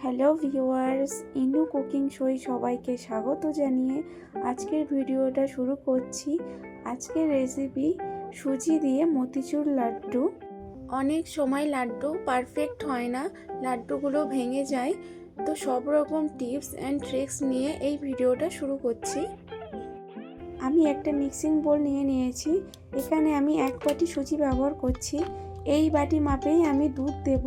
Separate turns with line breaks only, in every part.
Hello viewers, ইনু cooking শোয় সবাইকে স্বাগত জানিয়ে আজকের ভিডিওটা শুরু করছি। আজকের রেসিপি সুজি দিয়ে মতিচুর লাড্ডু। অনেক সময় লাড্ডু পারফেক্ট হয় না, লাড্ডুগুলো ভেঙে যায়। তো সব রকম টিপস অ্যান্ড ট্রিক্স নিয়ে এই ভিডিওটা শুরু করছি। আমি একটা মিক্সিং বোল নিয়ে নিয়েছি। এখানে আমি 1 বাটি সুজি ব্যবহার করছি। এই বাটি মাপেই আমি দুধ দেব।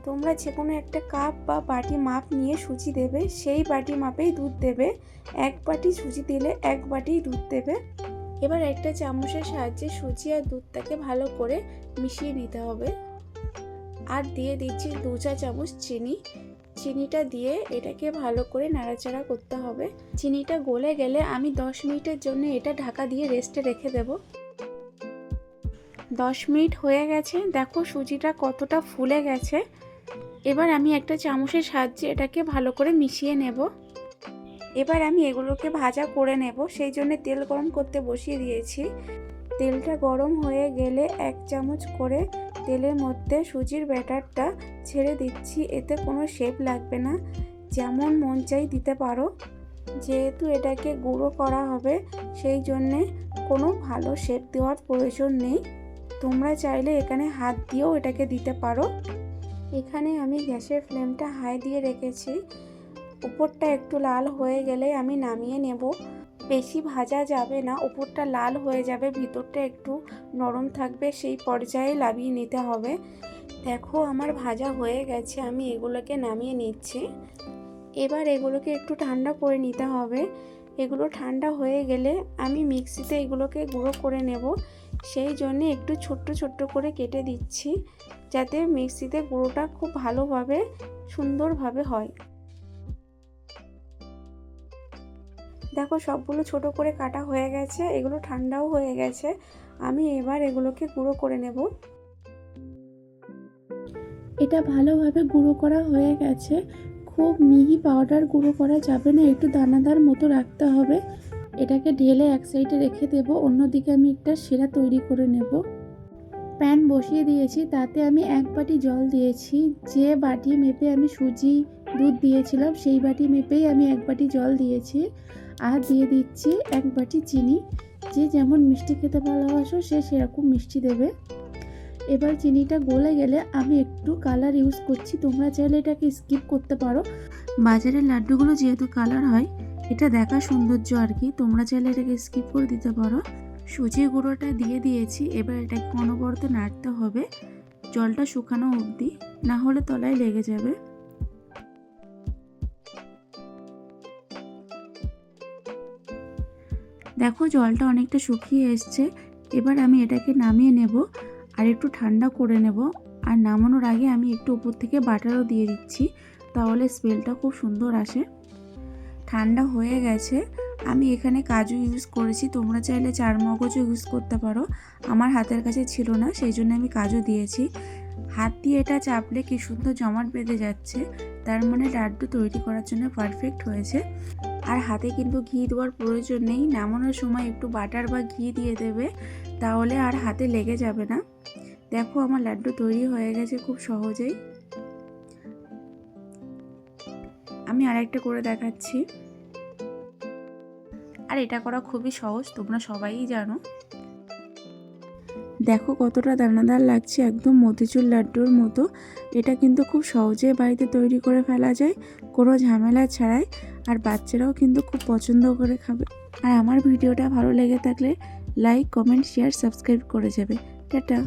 তোমরা যে কোনো একটা কাপ বা বাটি মাপ নিয়ে সুজি দেবে, সেই বাটি মাপেই দুধ দেবে। 1 বাটি সুজি দিলে 1 বাটিই দুধ দেবে। এবার একটা চামচের সাহায্যে সুজি আর দুধটাকে ভালো করে মিশিয়ে নিতে হবে। আর দিয়ে দিচ্ছি 2 চা চামচ চিনি। চিনিটা দিয়ে এটাকে ভালো করে নাড়াচাড়া করতে হবে। চিনিটা গলে গেলে আমি 10 মিনিটের জন্য এটা ঢাকা দিয়ে রেস্টে রেখে দেব। 10 মিনিট হয়ে গেছে, দেখো সুজিটা কতটা ফুলে গেছে। এবার আমি একটা চামচের সাহায্যে এটাকে ভালো করে মিশিয়ে নেব। এবার আমি এগুলোকে ভাজা করে নেব, সেই জন্য তেল গরম করতে বসিয়ে দিয়েছি। তেলটা গরম হয়ে গেলে 1 চামচ করে তেলের মধ্যে সুজির ব্যাটারটা ছেড়ে দিচ্ছি। এতে কোনো শেপ লাগবে না, যেমন মন চাই দিতে পারো। যেহেতু এটাকে গুঁড়ো করা হবে, সেই জন্যে কোনো ভালো শেপ দেওয়ার প্রয়োজন নেই। তোমরা চাইলে এখানে হাত দিয়েও এটাকে দিতে পারো। এখানে আমি গ্যাসের ফ্লেমটা হাই দিয়ে রেখেছি। উপরটা একটু লাল হয়ে গেলে আমি নামিয়ে নেব। বেশি ভাজা যাবে না, উপরটা লাল হয়ে যাবে, ভিতরটা একটু নরম থাকবে, সেই পর্যায়ে নামিয়ে নিতে হবে। দেখো আমার ভাজা হয়ে গেছে, আমি এগুলোকে নামিয়ে নিচ্ছি। এবার এগুলোকে একটু ঠান্ডা করে নিতে হবে। এগুলো ঠান্ডা হয়ে গেলে আমি মিক্সিতে এগুলোকে গুঁড়ো করে নেব। সেই জন্য একটু ছোট্ট ছোট্ট করে কেটে দিচ্ছি, যাতে মিক্সিতে গুঁড়োটা খুব ভালোভাবে সুন্দরভাবে হয়। দেখো সবগুলো ছোট করে কাটা হয়ে গেছে, এগুলো ঠান্ডাও হয়ে গেছে। আমি এবার এগুলোকে গুঁড়ো করে নেব। এটা ভালোভাবে গুঁড়ো করা হয়ে গেছে। খুব মিহি পাউডার গুঁড়ো করা যাবে না, একটু দানাদার মতো রাখতে হবে। এটাকে ঢেলে এক সাইডে রেখে দেব। অন্যদিকে আমি একটা শিরা তৈরি করে নেব। প্যান বসিয়ে দিয়েছি, তাতে আমি 1 বাটি জল দিয়েছি। যে বাটি মেপে আমি সুজি দুধ দিয়েছিলাম, সেই বাটি মেপেই আমি 1 বাটি জল দিয়েছি। আর দিয়ে দিচ্ছি 1 বাটি চিনি। যে যেমন মিষ্টি খেতে ভালোবাসো সে সেরকম মিষ্টি দেবে। এবার চিনিটা গলে গেলে আমি একটু কালার ইউজ করছি, তোমরা চাইলে এটাকে স্কিপ করতে পারো। বাজারের লাড্ডুগুলো যেহেতু কালার হয়, এটা দেখা সৌন্দর্য আর কি, তোমরা চাইলে এটাকে স্কিপ করে দিতে পারো। সুজি গুঁড়োটা দিয়ে দিয়েছি। এবার এটাকে অনবরত নাড়তে হবে জলটা শুকানো অবধি, না হলে তলায় লেগে যাবে। দেখো জলটা অনেকটা শুকিয়ে এসছে। এবার আমি এটাকে নামিয়ে নেব আর একটু ঠান্ডা করে নেব। আর নামানোর আগে আমি একটু উপর থেকে বাটারও দিয়ে দিচ্ছি, তাহলে স্মেলটা খুব সুন্দর আসে। ঠান্ডা হয়ে গেছে। আমি এখানে কাজু ইউজ করেছি, তোমরা চাইলে চারমগজও ইউজ করতে পারো। আমার হাতের কাছে ছিল না, সেই জন্য আমি কাজু দিয়েছি। হাত দিয়ে এটা চাপলে কি সুন্দর জমাট বেঁধে যাচ্ছে, তার মানে লাড্ডু তৈরি করার জন্য পারফেক্ট হয়েছে। আর হাতে কিন্তু ঘি দেওয়ার প্রয়োজন নেই, নামানোর সময় একটু বাটার বা ঘি দিয়ে দেবে, তাহলে আর হাতে লেগে যাবে না। দেখো আমার লাড্ডু তৈরি হয়ে গেছে খুব সহজেই। আমি আরেকটা করে দেখাচ্ছি। আর এটা করা খুবই সহজ, তোমরা সবাই জানো। দেখো কতটা দানাদার লাগছে, একদম মতিচুর লাড্ডুর মতো। এটা কিন্তু খুব সহজে বাড়িতে তৈরি করে ফেলা যায়, কোনো ঝামেলা ছাড়াই। আর বাচ্চারাও কিন্তু খুব পছন্দ করে খাবে। আর আমার ভিডিওটা ভালো লেগে থাকলে লাইক, কমেন্ট, শেয়ার, সাবস্ক্রাইব করে যাবে। টাটা।